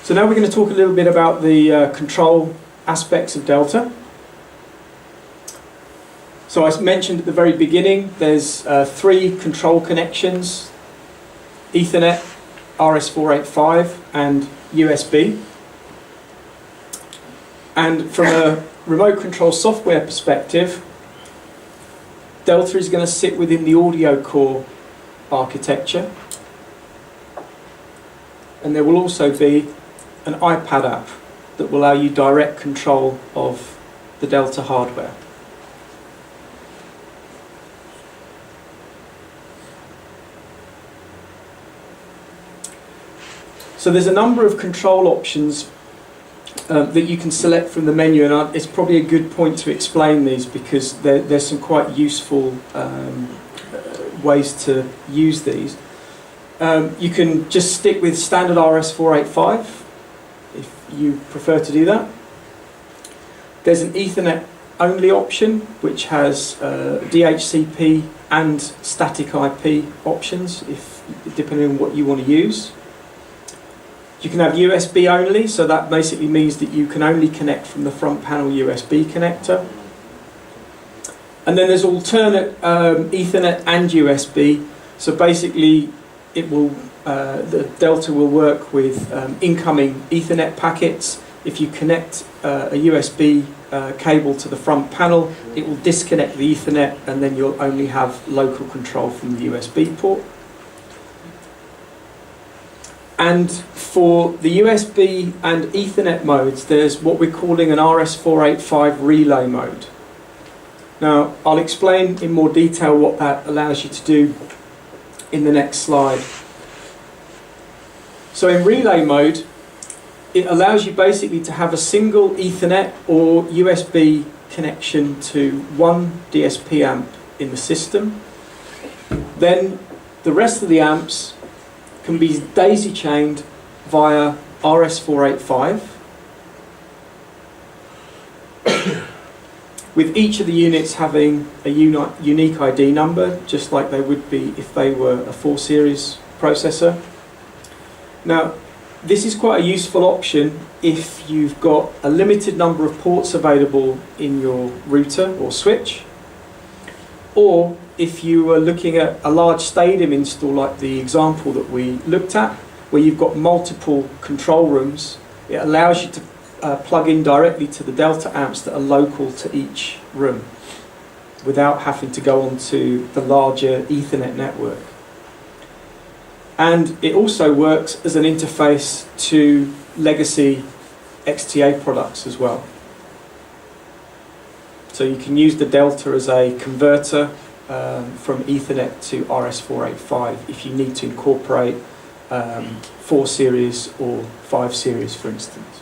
So now we're going to talk a little bit about the control aspects of Delta. So I mentioned at the very beginning, there's 3 control connections: Ethernet, RS485 and USB. And from a remote control software perspective, Delta is going to sit within the audio core architecture. And there will also be an iPad app that will allow you direct control of the Delta hardware. So there's a number of control options that you can select from the menu, and it's probably a good point to explain these because there's some quite useful ways to use these. You can just stick with standard RS485 if you prefer to do that. There's an Ethernet only option which has DHCP and static IP options depending on what you want to use. You can have USB only, so that basically means that you can only connect from the front panel USB connector. And then there's alternate Ethernet and USB, so basically it will the Delta will work with incoming Ethernet packets. If you connect a USB cable to the front panel, it will disconnect the Ethernet and then you'll only have local control from the USB port. And for the USB and Ethernet modes, there's what we're calling an RS485 relay mode. Now, I'll explain in more detail what that allows you to do in the next slide. So in relay mode, it allows you basically to have a single Ethernet or USB connection to one DSP amp in the system. Then the rest of the amps can be daisy-chained via RS485 with each of the units having a unique ID number, just like they would be if they were a 4-series processor. Now, this is quite a useful option if you've got a limited number of ports available in your router or switch, or if you were looking at a large stadium install like the example that we looked at, where you've got multiple control rooms. It allows you to plug in directly to the Delta amps that are local to each room without having to go onto the larger Ethernet network. And it also works as an interface to legacy XTA products as well. So you can use the Delta as a converter from Ethernet to RS485 if you need to incorporate 4 series or 5 series, for instance.